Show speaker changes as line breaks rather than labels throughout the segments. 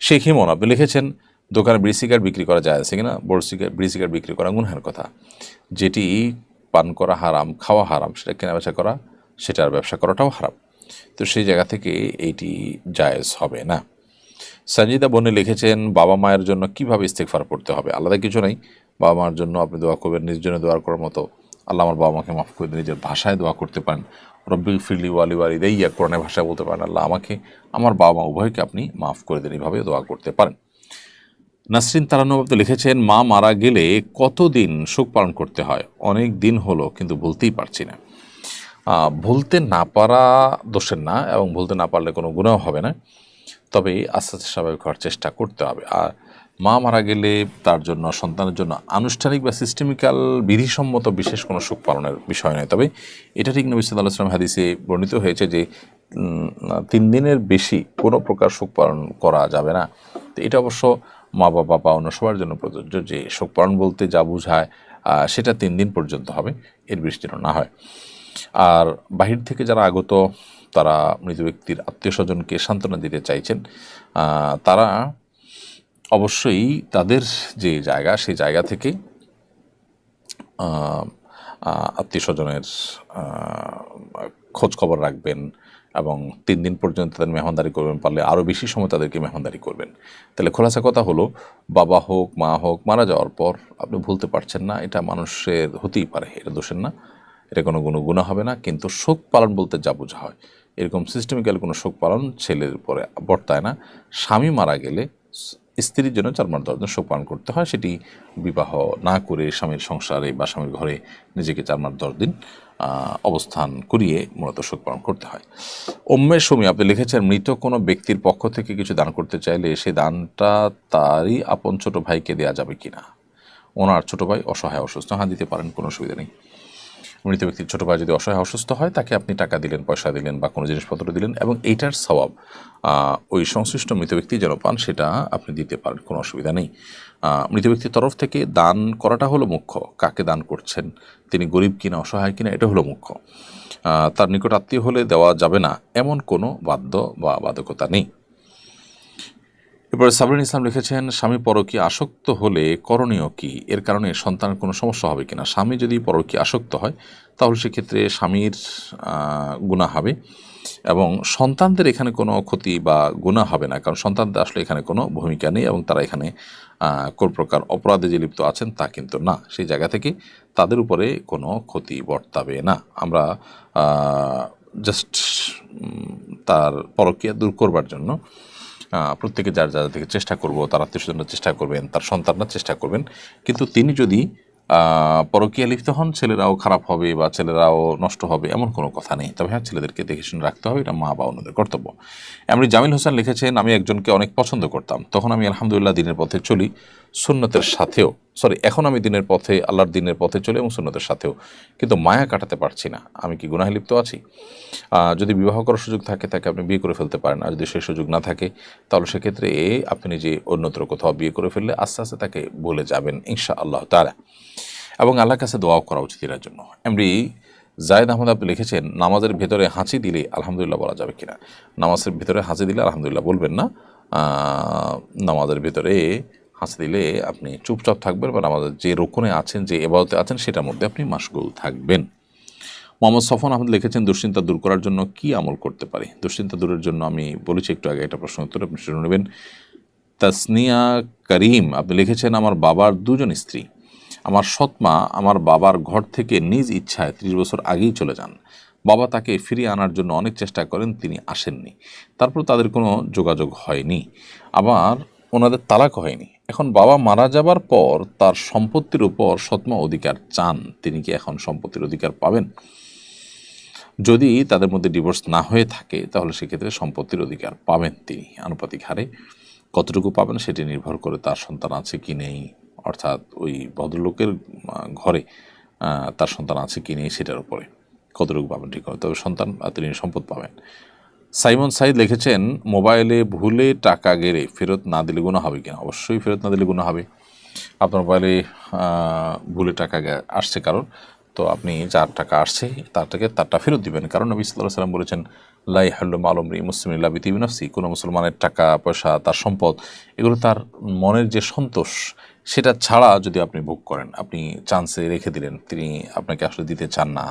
শেখ হিমন আপনি লিখেছেন, দোকানে বিড়ি সিগারেট বিক্রি করা যায় আছে কিনা? বিড়ি সিগারেট বিক্রি করা গুনহের কথা। যেটি পান করা হারাম, খাওয়া হারাম, সেটা কেনাবেচা করা, সেটার ব্যবসা করাটাও হারাম। তো সেই জায়গা থেকে এইটি জায়েজ হবে না। সঞ্জিদা বনে লিখেছেন, বাবা মায়ের জন্য কিভাবে ইস্তেগফার পড়তে হবে? আলাদা কিছু নেই, বাবা মার জন্য আপনি দোয়া করবেন, নিজের জন্য দোয়া করার মতো। আল্লাহ আমার বাবা মাকে মাফ করে দিন, নিজের ভাষায় দোয়া করতে পারেন। রব্বি ফিরলি ওয়ালি ওয়ালিদাইয়া কোরআনের ভাষায় বলতে পারেন, আল্লাহ আমাকে, আমার বাবা মা উভয়কে আপনি মাফ করে দিন, এইভাবে দোয়া করতে পারেন। নাসরিন তারান্নূর লিখেছেন, মা মারা গেলে কতদিন শোক পালন করতে হয়? অনেক দিন হলো কিন্তু ভুলতেই পারছি না। ভুলতে না পারা দোষের না, এবং ভুলতে না পারলে কোনো গুনাহ হবে না, তবে আস্তে আস্তে স্বাভাবিক হওয়ার চেষ্টা করতে হবে। আর মা মারা গেলে তার জন্য, সন্তানের জন্য আনুষ্ঠানিক বা সিস্টেমিক্যাল বিধিসম্মত বিশেষ কোনো শোক পালনের বিষয় নয়। তবে এটা ঠিক নবী সাল্লাল্লাহু আলাইহি ওয়াসাল্লাম হাদিসে বর্ণিত হয়েছে যে 3 দিনের বেশি কোনো প্রকার শোক পালন করা যাবে না। তো এটা অবশ্য মা বাবা বা অন্য সবার জন্য প্রযোজ্য, যে শোক পালন বলতে যা বোঝায় সেটা 3 দিন পর্যন্ত হবে, এর বেশি যেন না হয়। আর বাহির থেকে যারা আগত, তারা মৃত ব্যক্তির আত্মীয় স্বজনকে সান্ত্বনা দিতে চাইছেন, তারা অবশ্যই তাদের যে জায়গা, সেই জায়গা থেকে আত্মীয় স্বজনের খোঁজ খবর রাখবেন, এবং 3 দিন পর্যন্ত তাদের মেহমানদারি করবেন, পারলে আরও বেশি সময় তাদেরকে মেহমানদারি করবেন। তাহলে খোলাসা কথা হলো, বাবা হোক মা হোক, মারা যাওয়ার পর আপনি ভুলতে পারছেন না, এটা মানুষের হতেই পারে, এটা দোষের না, এটা কোনো গুনাহ হবে না। কিন্তু শোক পালন বলতে যা বোঝা হয়, এরকম সিস্টেমিক্যাল কোনো শোক পালন ছেলের উপরে বর্তায় না। স্বামী মারা গেলে স্ত্রীর জন্য 4 মাস 10 দিন শোক পালন করতে হয়, সেটি বিবাহ না করে স্বামীর সংসারে বা স্বামীর ঘরে নিজেকে 4 মাস 10 দিন অবস্থান করিয়ে মূলত শোক পালন করতে হয়। উম্মে সুমি আপনি লিখেছেন, মৃত কোনো ব্যক্তির পক্ষ থেকে কিছু দান করতে চাইলে সেই দানটা তারই আপন ছোট ভাইকে দেওয়া যাবে কিনা? ওনার ছোট ভাই অসহায় অসুস্থ, হ্যাঁ দিতে পারেন, কোনো অসুবিধা নেই। মৃত ব্যক্তির ছোটো ভাই যদি অসহায় অসুস্থ হয়, তাকে আপনি টাকা দিলেন, পয়সা দিলেন বা কোনো জিনিসপত্র দিলেন, এবং এইটার সওয়াব ওই সংশ্লিষ্ট মৃত ব্যক্তি যেন পান, সেটা আপনি দিতে পারেন, কোনো অসুবিধা নেই। মৃত ব্যক্তির তরফ থেকে দান করাটা হলো মুখ্য, কাকে দান করছেন, তিনি গরিব কিনা অসহায় কিনা, এটা হলো মুখ্য। তার নিকট আত্মীয় হলে দেওয়া যাবে না, এমন কোনো বাধ্য বা বাধকতা নেই। এরপরে সাবরিন ইসলাম লিখেছেন, স্বামী পরকীয়া আসক্ত হলে করণীয় কি? এর কারণে সন্তানের কোনো সমস্যা হবে কিনা? স্বামী যদি পরকীয়া আসক্ত হয়, তাহলে সেক্ষেত্রে স্বামীর গুনাহ হবে, এবং সন্তানদের এখানে কোনো ক্ষতি বা গুনাহ হবে না, কারণ সন্তানদের আসলে এখানে কোনো ভূমিকা নেই, এবং তারা এখানে কোন প্রকার অপরাধে যে লিপ্ত আছেন তা কিন্তু না। সেই জায়গা থেকে তাদের উপরে কোনো ক্ষতি বর্তাবে না। আমরা জাস্ট তার পরকীয়া দূর করবার জন্য প্রত্যেকে যার যার থেকে চেষ্টা করব, তার আত্মীয়স্বজনরা চেষ্টা করবেন, তার সন্তানরা চেষ্টা করবেন। কিন্তু তিনি যদি পরকীয়া লিপ্ত হন, ছেলেরাও খারাপ হবে বা ছেলেরাও নষ্ট হবে, এমন কোনো কথা নেই। তবে হ্যাঁ, ছেলেদেরকে দেখে শুনে রাখতে হবে, এটা মা বা অন্যদের কর্তব্য। এমনি জামিল হোসেন লিখেছেন, আমি একজনকে অনেক পছন্দ করতাম, তখন আমি আলহামদুলিল্লাহ দিনের পথে চলি, সুন্নতের সাথেও, এখন আমি দিনের পথে, আল্লাহর দিনের পথে চলি এবং সুন্নতের সাথেও, কিন্তু মায়া কাটাতে পারছি না, আমি কি গুনাহে লিপ্ত আছি? যদি বিবাহ করার সুযোগ থাকে, তাকে আপনি বিয়ে করে ফেলতে পারেন। আর যদি সেই সুযোগ না থাকে, তাহলে সেক্ষেত্রে আপনি নিজে অন্যত্র কোথাও বিয়ে করে ফেললে আস্তে আস্তে তাকে বলে যাবেন ইনশাআল্লাহ তাআলা, এবং আল্লাহর কাছে দোয়াও করা উচিত এর জন্য। এমনি জায়েদ আহমদ আপনি লিখেছেন, নামাজের ভেতরে হাঁচি দিলে আলহামদুলিল্লাহ বলা যাবে কিনা? নামাজের ভিতরে হাঁচি দিলে আলহামদুলিল্লাহ বলবেন না। নামাজের ভিতরে হাঁচি দিলে আপনি চুপচাপ থাকবেন, বা নামাজের যে রুকুনে আছেন, যে ইবাদতে আছেন, সেটার মধ্যে আপনি মাশগুল থাকবেন। মোহাম্মদ সফন আহমদ লিখেছেন, দুশ্চিন্তা দূর করার জন্য কি আমল করতে পারি? দুশ্চিন্তা দূরের জন্য আমি বলেছি একটু আগে, এটা প্রশ্ন উত্তর আপনি শুনে নেবেন। তাসনিয়া করিম আপনি লিখেছেন, আমার বাবার 2 জন স্ত্রী, আমার সৎমা আমার বাবার ঘর থেকে নিজ ইচ্ছায় 30 বছর আগেই চলে যান। বাবা তাকে ফিরিয়ে আনার জন্য অনেক চেষ্টা করেন, তিনি আসেননি। তারপর তাদের কোনো যোগাযোগ হয়নি, আবার ওনাদের তালাক হয়নি। এখন বাবা মারা যাবার পর তার সম্পত্তির উপর সৎমা অধিকার চান, তিনি কি এখন সম্পত্তির অধিকার পাবেন? যদি তাদের মধ্যে ডিভোর্স না হয়ে থাকে, তাহলে সেক্ষেত্রে সম্পত্তির অধিকার পাবেন তিনি আনুপাতিক হারে। কতটুকু পাবেন সেটি নির্ভর করে তার সন্তান আছে কি নেই, অর্থাৎ ওই ভদ্রলোকের ঘরে তার সন্তান আছে কি নেই সেটার উপরে কতটুকু পাবেন ঠিক হবে, তবে সন্তান তিনি সম্পদ পাবেন। সাইমন সাইদ লিখেছেন, মোবাইলে ভুলে টাকা গেলে ফেরত না দিলে গুনাহ হবে কিনা? অবশ্যই ফেরত না দিলে গুনাহ হবে। আপনার মোবাইলে ভুলে টাকা আসছে কারোর, তো আপনি যার টাকা আসছে তারটা ফেরত দিবেন। কারণ নবী সাল্লাল্লাহু আলাইহি ওয়াসাল্লাম বলেছেন, লা ইয়াহিল্লু মালু ইমরিইন মুসলিমিন ইল্লা বিতিবি নাফসি, কোনো মুসলমানের টাকা পয়সা, তার সম্পদ, এগুলো তার মনের যে সন্তোষ সেটা ছাড়া যদি আপনি ভোগ করেন, আপনি চান্সে রেখে দিলেন, তিনি আপনাকে আসলে দিতে চান না,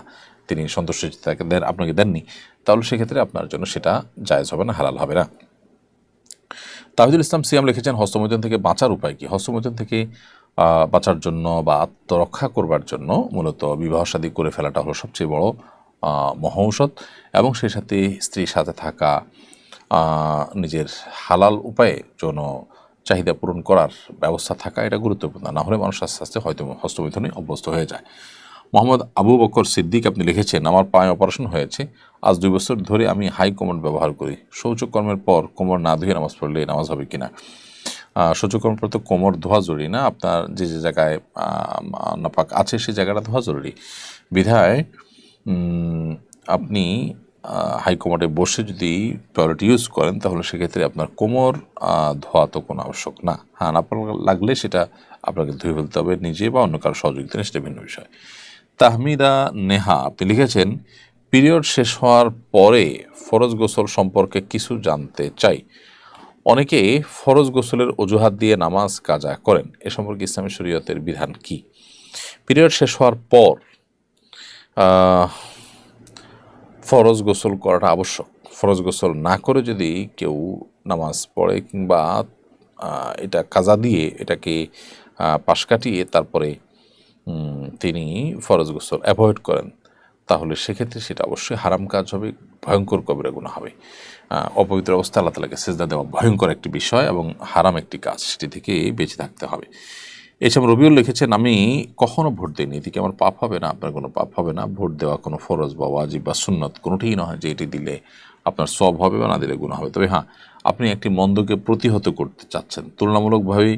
তিনি সন্তুষ্ট তাকে আপনাকে দেননি, তাহলে সেক্ষেত্রে আপনার জন্য সেটা জায়েজ হবে না, হালাল হবে না। তাহিদুল ইসলাম সিয়াম লিখেছেন, হস্তমৈথুন থেকে বাঁচার উপায় কি? হস্তমৈথুন থেকে বাঁচার জন্য বা আত্মরক্ষা করবার জন্য মূলত বিবাহ শাদী করে ফেলাটা হলো সবচেয়ে বড় মহৌষধ, এবং সেই সাথে স্ত্রীর সাথে থাকা, নিজের হালাল উপায়ে যৌন চাহিদা পূরণ করার ব্যবস্থা থাকা, এটা গুরুত্বপূর্ণ। না হলে মানুষ আস্তে আস্তে হয়তো হস্তমৈথুনে অভ্যস্ত হয়ে যায়। মোহাম্মদ আবু বকর সিদ্দিক আপনি লিখেছেন, আমার পায়ে অপারেশন হয়েছে, আজ 2 বছর ধরে আমি হাই কমোড ব্যবহার করি, শৌচকর্মের পর কোমর না ধুয়ে নামাজ পড়লে নামাজ হবে কিনা? শৌচকর্মের পর তো কোমর ধোয়া জরুরি না, আপনার যে যে জায়গায় নাপাক আছে সেই জায়গাটা ধোয়া জরুরি বিধায় আপনি হাই কমোডে বসে যদি টয়লেট ইউজ করেন তাহলে সেক্ষেত্রে আপনার কোমর ধোয়া তো কোনো আবশ্যক না। হ্যাঁ, না লাগলে সেটা আপনাকে ধুয়ে ফেলতে হবে নিজে বা অন্য কারো সহযোগিতা, সেটা ভিন্ন বিষয়। তাহমিদা নেহা আপনি লিখেছেন, পিরিয়ড শেষ হওয়ার পরে ফরজ গোসল সম্পর্কে কিছু জানতে চাই। অনেকে ফরজ গোসলের অজুহাত দিয়ে নামাজ কাজা করেন, এ সম্পর্কে ইসলামী শরীয়তের বিধান কি? পিরিয়ড শেষ হওয়ার পর ফরজ গোসল করাটা আবশ্যক। ফরজ গোসল না করে যদি কেউ নামাজ পড়ে কিংবা এটা কাজা দিয়ে এটাকে পাশ কাটিয়ে তারপরে তিনি ফরজ গোসল অ্যাভয়েড করেন, তাহলে সেক্ষেত্রে সেটা অবশ্যই হারাম কাজ হবে, ভয়ঙ্কর কবিরা গুনাহ হবে। অপবিত্র অবস্থা আল্লাহ তাআলাকে সিজদা দেওয়া ভয়ঙ্কর একটি বিষয় এবং হারাম একটি কাজ, সেটি থেকে বেঁচে থাকতে হবে। এছাড়া রবিউল লিখেছেন, আমি কখনো ভোট দিইনি, এদিকে আমার পাপ হবে না? আপনার কোনো পাপ হবে না। ভোট দেওয়া কোনো ফরজ বা ওয়াজিব বা সুন্নত কোনোটিই নয় যে এটি দিলে আপনার সওয়াব হবে বা না দিলে গুনাহ হবে। তবে হ্যাঁ, আপনি একটি মন্দকে প্রতিহত করতে চাচ্ছেন, তুলনামূলকভাবেই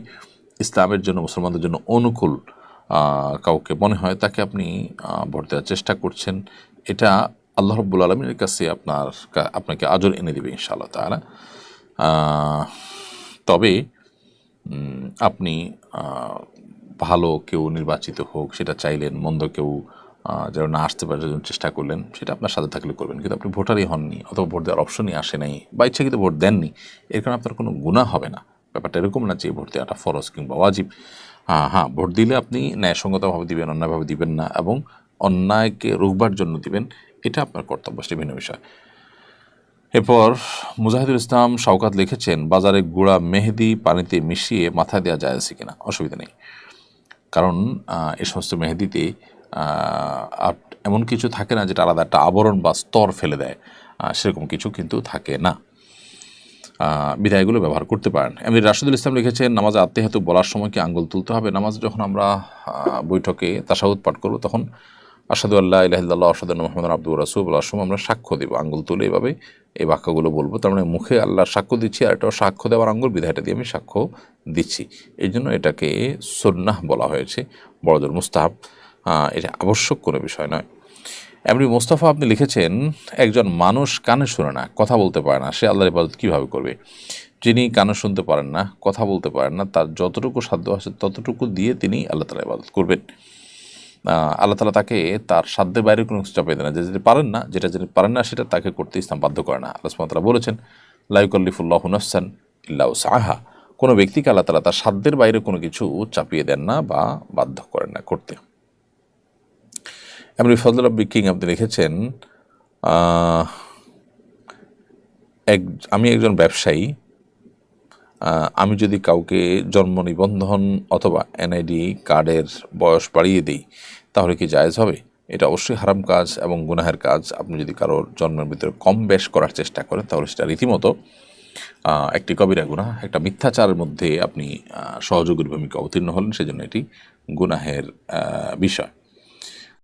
ইসলামের জন্য, মুসলমানদের জন্য অনুকূল কাউকে মনে হয়, তাকে আপনি ভোট দেওয়ার চেষ্টা করছেন, এটা আল্লাহ রাব্বুল আলামিনের কাছে আপনাকে আজর এনে দেবে ইনশাআল্লাহ তাআলা। তবে আপনি ভালো কেউ নির্বাচিত হোক সেটা চাইলেন, মন্দ কেউ যেন না আসতে পারে জন্য চেষ্টা করলেন, সেটা আপনার সাথে থাকলে করবেন। কিন্তু আপনি ভোটারই হননি অথবা ভোট দেওয়ার অপশনই আসে নাই বা ইচ্ছাকৃত ভোট দেননি, এর কারণে আপনার কোনো গুনাহ হবে না। ব্যাপারটা এরকম না যে ভোট দেওয়াটা ফরজ কিংবা ওয়াজিব। হ্যাঁ, ভোট দিলে আপনি ন্যায়সঙ্গতভাবে দিবেন, অন্যায়ভাবে দিবেন না, এবং অন্যায়কে রুখবার জন্য দিবেন, এটা আপনার কর্তব্য, সেটা ভিন্ন বিষয়। এরপর মুজাহিদুল ইসলাম শওকাত লিখেছেন, বাজারে গুঁড়া মেহেদি পানিতে মিশিয়ে মাথায় দেওয়া যায় আছে কিনা? অসুবিধা নেই, কারণ এই সমস্ত মেহেদিতে এমন কিছু থাকে না যেটা আলাদা একটা আবরণ বা স্তর ফেলে দেয়, সেরকম কিছু কিন্তু থাকে না, বিধায়গুলো ব্যবহার করতে পারেন। এমনি রাশিদুল ইসলাম লিখেছেন, নামাজে আত্মীয়াতু বলার সময় কি আঙ্গুল তুলতে হবে? নামাজে যখন আমরা বৈঠকে তাশাহুদ পাঠ করব তখন আশহাদু আল্লা ইলাহা ইল্লাল্লাহ ওয়া আশহাদু আন্না মুহাম্মাদান আবদুহু ওয়া রাসূলুহু বলার সময় আমরা সাক্ষ্য দেব, আঙ্গুল তুলে এভাবে এই বাক্যগুলো বলবো। তার মানে মুখে আল্লাহর সাক্ষ্য দিচ্ছি, আর এটাও সাক্ষ্য দেওয়ার আঙ্গুল, বিধায়টা দিয়ে আমি সাক্ষ্য দিচ্ছি। এই জন্য এটাকে সুন্নাহ বলা হয়েছে, বড়জোর মুস্তাহাব, এটা আবশ্যক কোনো বিষয় নয়। এমনি মোস্তফা আপনি লিখেছেন, একজন মানুষ কানে শুনে না, কথা বলতে পারে না, সে আল্লাহর ইবাদত কীভাবে করবে? যিনি কানে শুনতে পারেন না, কথা বলতে পারেন না, তার যতটুকু সাধ্য আছে ততটুকু দিয়ে তিনি আল্লাহ তাআলার ইবাদত করবেন। আল্লাহ তাআলা তাকে তার সাধ্যের বাইরে কোনো কিছু চাপিয়ে দেন না। যেটা যিনি পারেন না সেটা তাকে করতে ইসলাম বাধ্য করে না। আল্লাহ সুবহানাহু ওয়া তাআলা বলেছেন, লা ইউকাল্লিফুল্লাহু নাফসান ইল্লা উসআহা, কোনো ব্যক্তিকে আল্লাহ তাআলা তার সাধ্যের বাইরে কোনো কিছু চাপিয়ে দেন না বা বাধ্য করেন না করতে। এমনি ফজল রাব্বি কিং আপনি লিখেছেন, আমি একজন ব্যবসায়ী, আমি যদি কাউকে জন্ম নিবন্ধন অথবা এনআইডি কার্ডের বয়স বাড়িয়ে দিই তাহলে কি জায়েজ হবে? এটা অবশ্যই হারাম কাজ এবং গুনাহের কাজ। আপনি যদি কারোর জন্মের ভিতরে কম বেশ করার চেষ্টা করেন তাহলে সেটা রীতিমতো একটি কবিরা গুনাহ, একটা মিথ্যাচারের মধ্যে আপনি সহযোগীর ভূমিকা অবতীর্ণ হলেন, সেজন্য এটি গুনাহের বিষয়।